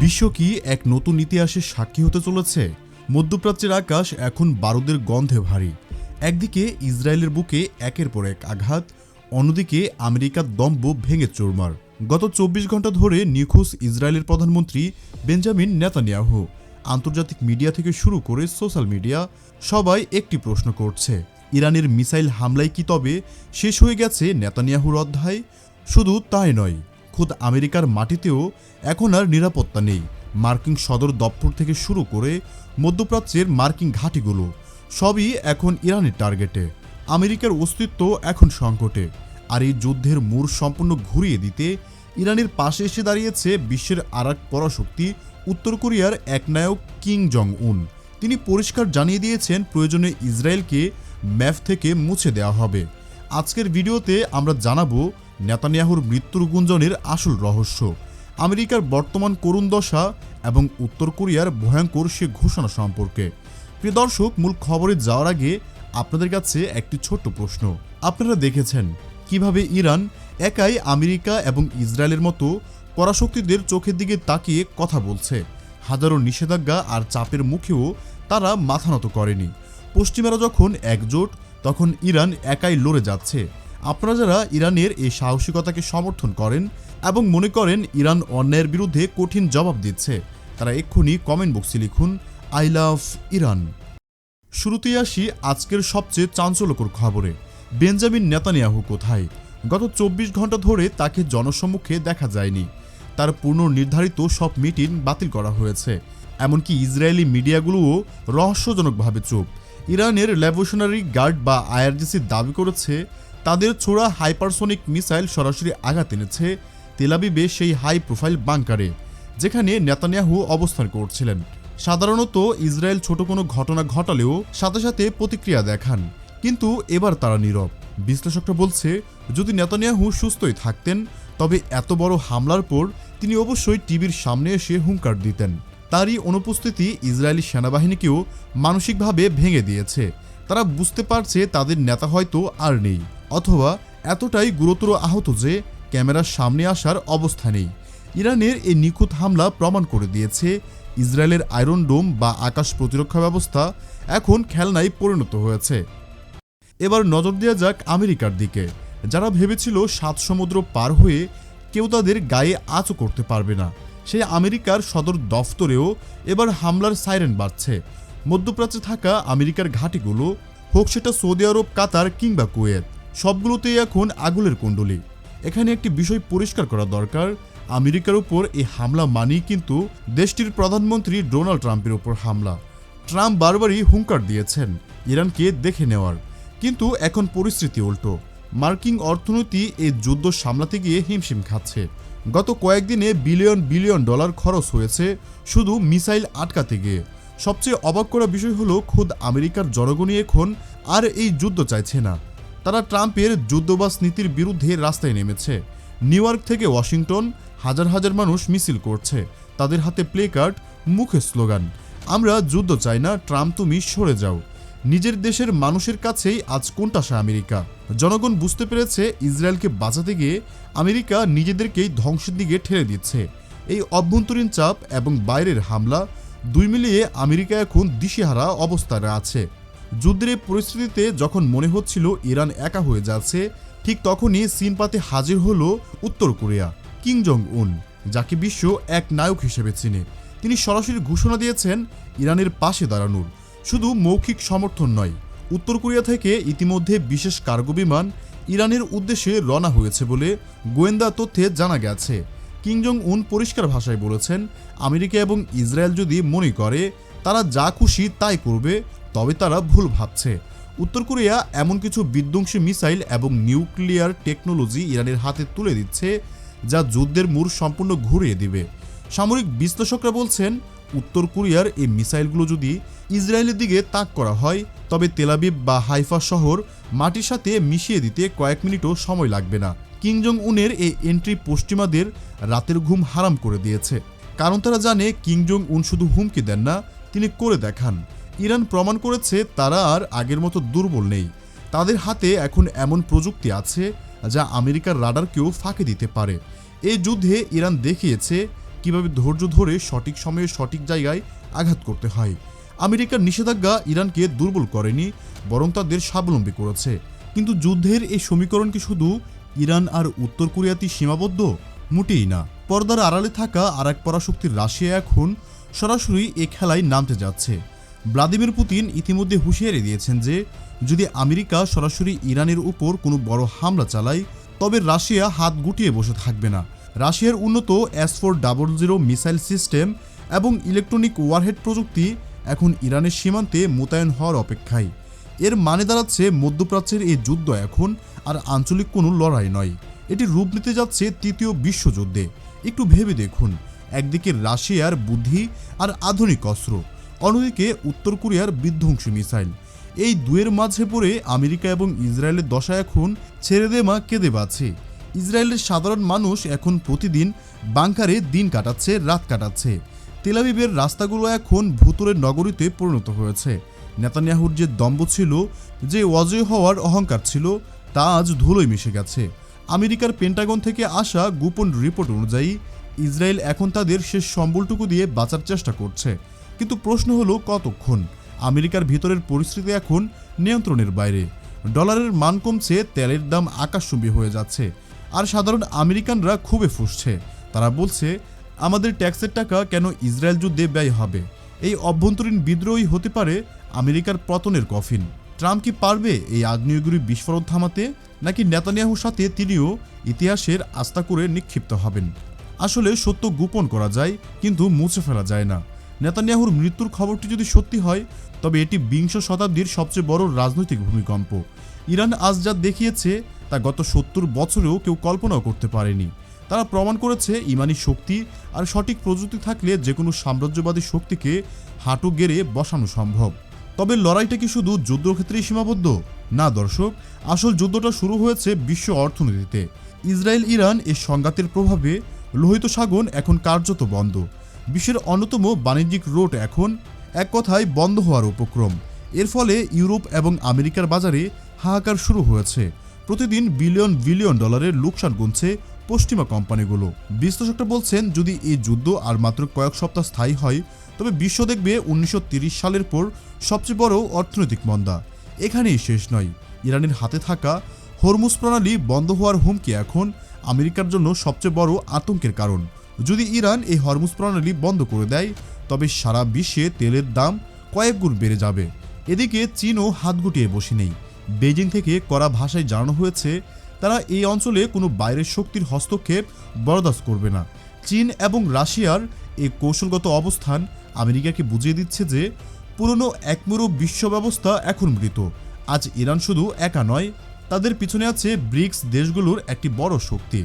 বিশ্ব কি এক নতুন ইতিহাসের সাক্ষী হতে চলেছে? মধ্যপ্রাচ্যের আকাশ এখন বারুদের গন্ধে ভারী। একদিকে ইসরায়েলের বুকে একের পর এক আঘাত, অন্যদিকে আমেরিকার দম্ভ ভেঙে চুরমার। গত ২৪ ঘন্টা ধরে নিখোঁজ ইসরায়েলের প্রধানমন্ত্রী বেঞ্জামিন নেতানিয়াহু। আন্তর্জাতিক মিডিয়া থেকে শুরু করে সোশ্যাল মিডিয়া সবাই একটি প্রশ্ন করছে, ইরানের মিসাইল হামলায় কি তবে শেষ হয়ে গেছে নেতানিয়াহুর অধ্যায়? শুধু তাই নয়, খোদ আমেরিকার মাটিতেও এখন আর নিরাপত্তা নেই। মার্কিন সদর দপ্তর থেকে শুরু করে মধ্যপ্রাচ্যের মার্কিন ঘাঁটিগুলো সবই এখন ইরানের টার্গেটে। আমেরিকার অস্তিত্ব এখন সংকটে। আর এই যুদ্ধের মোড় সম্পূর্ণ ঘুরিয়ে দিতে ইরানের পাশে এসে দাঁড়িয়েছে বিশ্বের আরেক পরাশক্তি, উত্তর কোরিয়ার একনায়ক কিম জং উন। তিনি পরিষ্কার জানিয়ে দিয়েছেন প্রয়োজনে ইসরায়েলকে ম্যাপ থেকে মুছে দেওয়া হবে। আজকের ভিডিওতে আমরা জানাবো নেতানিয়াহুর মৃত্যুর গুঞ্জনের আসল রহস্য, আমেরিকার বর্তমান করুণ দশা এবং উত্তর কোরিয়ার ভয়ঙ্কর সে ঘোষণা সম্পর্কে। প্রিয় দর্শক, মূল খবরে যাওয়ার আগে আপনাদের কাছে একটি ছোট্ট প্রশ্ন। আপনারা দেখেছেন কিভাবে ইরান একাই আমেরিকা এবং ইসরায়েলের মতো পরাশক্তিদের চোখের দিকে তাকিয়ে কথা বলছে। হাজারো নিষেধাজ্ঞা আর চাপের মুখেও তারা মাথা নত করেনি। পশ্চিমারা যখন একজোট, তখন ইরান একাই লড়ে যাচ্ছে। আপনারা যারা ইরানের এই সাহসিকতাকে সমর্থন করেন এবং মনে করেন ইরান অন্যায়ের বিরুদ্ধে কঠিন জবাব দিচ্ছে, তারা এক্ষুনি কমেন্ট বক্সে লিখুন আই লাভ ইরান। শুরুতেই আসি আজকের সবচেয়ে চাঞ্চল্যকর খবরে। বেঞ্জামিন নেতানিয়াহু কোথায়? গত ২৪ ঘন্টা ধরে তাকে জনসম্মুখে দেখা যায়নি। তার পূর্বনির্ধারিত সব মিটিং বাতিল করা হয়েছে। এমনকি ইসরায়েলি মিডিয়াগুলোও রহস্যজনকভাবে চুপ। ইরানের রেভলিউশনারি গার্ড বা আইআরজিসি দাবি করেছে তাদের ছোড়া হাইপারসোনিক মিসাইল সরাসরি আঘাত এনেছে তেল আবিবে সেই হাই প্রোফাইল বাংকারে, যেখানে নেতানিয়াহু অবস্থান করছিলেন। সাধারণত ইসরায়েল ছোট কোনো ঘটনা ঘটালেও সাথে সাথে প্রতিক্রিয়া দেখান, কিন্তু এবার তারা নীরব। বিশ্লেষকরা বলছে, যদি নেতানিয়াহু সুস্থই থাকতেন তবে এত বড় হামলার পর তিনি অবশ্যই টিভির সামনে এসে হুঙ্কার দিতেন। তারই অনুপস্থিতি ইসরায়েলি সেনাবাহিনীকেও মানসিকভাবে ভেঙে দিয়েছে। তারা বুঝতে পারছে তাদের নেতা হয়তো আর নেই, অথবা এতটাই গুরুতর আহত যে ক্যামেরার সামনে আসার অবস্থা নেই। ইরানের এই নিখুঁত হামলা প্রমাণ করে দিয়েছে ইসরায়েলের আয়রন ডোম বা আকাশ প্রতিরক্ষা ব্যবস্থা এখন খেলনায় পরিণত হয়েছে। এবার নজর দেওয়া যাক আমেরিকার দিকে। যারা ভেবেছিল ৭ সমুদ্র পার হয়ে কেউ তাদের গায়ে আঁচও করতে পারবে না, সেই আমেরিকার সদর দফতরেও এবার হামলার সাইরেন বাজছে। মধ্যপ্রাচ্যে থাকা আমেরিকার ঘাঁটিগুলো, হোক সেটা সৌদি আরব, কাতার কিংবা কুয়েত, সবগুলোতেই এখন আগুনের কুণ্ডলী। এখানে একটি বিষয় পরিষ্কার করা দরকার, আমেরিকার উপর এই হামলা মানেই কিন্তু দেশটির প্রধানমন্ত্রী ডোনাল্ড ট্রাম্পের উপর হামলা। ট্রাম্প বারবারই হুঙ্কার দিয়েছেন ইরানকে দেখে নেওয়ার, কিন্তু এখন পরিস্থিতি উল্টো। মার্কিন অর্থনীতি এই যুদ্ধ সামলাতে গিয়ে হিমশিম খাচ্ছে। গত কয়েকদিনে বিলিয়ন বিলিয়ন ডলার খরচ হয়েছে শুধু মিসাইল আটকাতে গিয়ে। সবচেয়ে অবাক করা বিষয় হলো, খোদ আমেরিকার জনগণই এখন আর এই যুদ্ধ চাইছে না। তারা ট্রাম্পের যুদ্ধবাজ নীতির বিরুদ্ধে রাস্তায় নেমেছে। নিউ ইয়র্ক থেকে ওয়াশিংটন হাজার হাজার মানুষ মিছিল করছে, তাদের হাতে প্লে কার্ড, মুখে স্লোগান, আমরা যুদ্ধ চাই না, ট্রাম্প তুমি সরে যাও। নিজের দেশের মানুষের কাছেই আজ কোণঠাসা আমেরিকা। জনগণ বুঝতে পেরেছে ইসরায়েলকে বাঁচাতে গিয়ে আমেরিকা নিজেদেরকেই ধ্বংসের দিকে ঠেলে দিচ্ছে। এই অভ্যন্তরীণ চাপ এবং বাইরের হামলা দুই মিলিয়ে আমেরিকা এখন দিশেহারা অবস্থানে আছে। যুদ্ধের এই পরিস্থিতিতে যখন মনে হচ্ছিল ইরান একা হয়ে যাচ্ছে, ঠিক তখনই চীন পাতে হাজির হলো উত্তর কোরিয়া, কিম জং উন, যাকে বিশ্ব এক নায়ক হিসেবে চিনে। তিনি সরাসরি ঘোষণা দিয়েছেন ইরানের পাশে দাঁড়ানোর। শুধু মৌখিক সমর্থন নয়, উত্তর কোরিয়া থেকে ইতিমধ্যে বিশেষ কার্গো বিমান ইরানের উদ্দেশ্যে রওনা হয়েছে বলে গোয়েন্দা তথ্যে জানা গেছে। কিম জং উন পরিষ্কার ভাষায় বলেছেন, আমেরিকা এবং ইসরায়েল যদি মনে করে তারা যা খুশি তাই করবে, তবে তারা ভুল ভাবছে। উত্তর কোরিয়া এমন কিছু বিধ্বংসী মিসাইল এবং নিউক্লিয়ার টেকনোলজি ইরানের হাতে তুলে দিচ্ছে যা যুদ্ধের মোড় সম্পূর্ণ ঘুরিয়ে দিবে। সামরিক বিশ্লেষকরা বলছেন, উত্তর কোরিয়ার এই মিসাইলগুলো যদি ইসরায়েলের দিকে তাক করা হয় তবে তেল আবিব বা হাইফা শহর মাটির সাথে মিশিয়ে দিতে কয়েক মিনিটও সময় লাগবে না। কিম জং উনের এই এন্ট্রি পশ্চিমাদের রাতের ঘুম হারাম করে দিয়েছে, কারণ তারা জানে কিম জং উন শুধু হুমকি দেন না, তিনি করে দেখান। ইরান প্রমাণ করেছে তারা আর আগের মতো দুর্বল নেই। তাদের হাতে এখন এমন প্রযুক্তি আছে যা আমেরিকার রাডারকেও ফাঁকি দিতে পারে। এই যুদ্ধে ইরান দেখিয়েছে কিভাবে ধৈর্য ধরে সঠিক সময়ে সঠিক জায়গায় আঘাত করতে হয়। আমেরিকার নিষেধাজ্ঞা ইরানকে দুর্বল করেনি, বরং তাদের স্বাবলম্বী করেছে। কিন্তু যুদ্ধের এই সমীকরণ কি শুধু ইরান আর উত্তর কোরিয়াতেই সীমাবদ্ধ? মোটেই না। পর্দার আড়ালে থাকা আর এক পরাশক্তির রাশিয়া এখন সরাসরি এ খেলায় নামতে যাচ্ছে। ভ্লাদিমির পুতিন ইতিমধ্যে হুঁশিয়ারি দিয়েছেন যে যদি আমেরিকা সরাসরি ইরানের উপর কোনো বড় হামলা চালায়, তবে রাশিয়া হাত গুটিয়ে বসে থাকবে না। রাশিয়ার উন্নত S-400 মিসাইল সিস্টেম এবং ইলেকট্রনিক ওয়ারহেড প্রযুক্তি এখন ইরানের সীমান্তে মোতায়েন হওয়ার অপেক্ষায়। এর মানে দাঁড়াচ্ছে মধ্যপ্রাচ্যের এই যুদ্ধ এখন আর আঞ্চলিক কোনো লড়াই নয়, এটি রূপ নিতে যাচ্ছে তৃতীয় বিশ্বযুদ্ধে। একটু ভেবে দেখুন, একদিকে রাশিয়ার বুদ্ধি আর আধুনিক অস্ত্র, অন্যদিকে উত্তর কোরিয়ার বিধ্বংসী মিসাইল। এই দুয়ের মাঝে পড়ে আমেরিকা এবং ইসরায়েলের দশা এখন ছেড়ে দে মা কেঁদে বাঁচে। ইসরায়েলের সাধারণ মানুষ এখন প্রতিদিন বাংকারে দিন কাটাচ্ছে, রাত কাটাচ্ছে। তেল আবিবের রাস্তাগুলো এখন ভুতুড়ের নগরীতে পরিণত হয়েছে। নেতানিয়াহুর যে দম্ভ ছিল, যে অজয় হওয়ার অহংকার ছিল, তা আজ ধুলোয় মিশে গেছে। আমেরিকার পেন্টাগন থেকে আসা গোপন রিপোর্ট অনুযায়ী ইসরায়েল এখন তাদের শেষ সম্বলটুকু দিয়ে বাঁচার চেষ্টা করছে। কিন্তু প্রশ্ন হলো কতক্ষণ? আমেরিকার ভিতরের পরিস্থিতি এখন নিয়ন্ত্রণের বাইরে। ডলারের মান কমছে, তেলের দাম আকাশচুম্বী হয়ে যাচ্ছে, আর সাধারণ আমেরিকানরা খুবই ফুঁসছে। তারা বলছে, আমাদের ট্যাক্সের টাকা কেন ইসরায়েল যুদ্ধে ব্যয় হবে? এই অভ্যন্তরীণ বিদ্রোহই হতে পারে আমেরিকার পতনের কফিন। ট্রাম্প কি পারবে এই আগ্নেয়গিরি বিস্ফোরণ থামাতে, নাকি নেতানিয়াহুর সাথে তিনিও ইতিহাসের আস্থা করে নিক্ষিপ্ত হবেন? আসলে সত্য গোপন করা যায়, কিন্তু মুছে ফেলা যায় না। নেতানিয়াহুর মৃত্যুর খবরটি যদি সত্যি হয়, তবে এটি বিংশ শতাব্দীর সবচেয়ে বড় রাজনৈতিক ভূমিকম্প। ইরান আজ যা দেখিয়েছে তা গত 70 বছরেও কেউ কল্পনাও করতে পারেনি। তারা প্রমাণ করেছে ইমানি শক্তি আর সঠিক প্রযুক্তি থাকলে যে কোনো সাম্রাজ্যবাদী শক্তিকে হাঁটু গেড়ে বসানো সম্ভব। তবে লড়াইটা কি শুধু যুদ্ধক্ষেত্রেই সীমাবদ্ধ? না দর্শক, আসল যুদ্ধটা শুরু হয়েছে বিশ্ব অর্থনীতিতে। ইসরায়েল ইরান এই সংঘাতের প্রভাবে লোহিত সাগর এখন কার্যত বন্ধ। বিশ্বের অন্যতম বাণিজ্যিক রুট এখন এক কথায় বন্ধ হওয়ার উপক্রম। এর ফলে ইউরোপ এবং আমেরিকার বাজারে হাহাকার শুরু হয়েছে। প্রতিদিন বিলিয়ন বিলিয়ন ডলারের লোকসান গুনছে পশ্চিমা কোম্পানিগুলো। বিশ্লেষকরা বলছেন, যদি এই যুদ্ধ আর মাত্র কয়েক সপ্তাহ স্থায়ী হয়, তবে বিশ্ব দেখবে 1930 সালের পর সবচেয়ে বড় অর্থনৈতিক মন্দা। এখানেই শেষ নয়। ইরানের হাতে থাকা হরমুজ প্রণালী বন্ধ হওয়ার হুমকি এখন আমেরিকার জন্য সবচেয়ে বড় আতঙ্কের কারণ। যদি ইরান এই হরমুজ প্রণালী বন্ধ করে দেয়, তবে সারা বিশ্বে তেলের দাম কয়েক গুণ বেড়ে যাবে। এদিকে চীনও হাত গুটিয়ে বসে নেই। বেজিং থেকে কড়া ভাষায় জানানো হয়েছে, তারা এই অঞ্চলে কোনো বাইরের শক্তির হস্তক্ষেপ বরদাস্ত করবে না। চীন এবং রাশিয়ার এই কৌশলগত অবস্থান আমেরিকাকে বুঝিয়ে দিচ্ছে যে পুরনো একমেরু বিশ্ব ব্যবস্থা এখন মৃত। আজ ইরান শুধু একা নয়, তাদের পিছনে আছে ব্রিক্স দেশগুলোর একটি বড় শক্তি।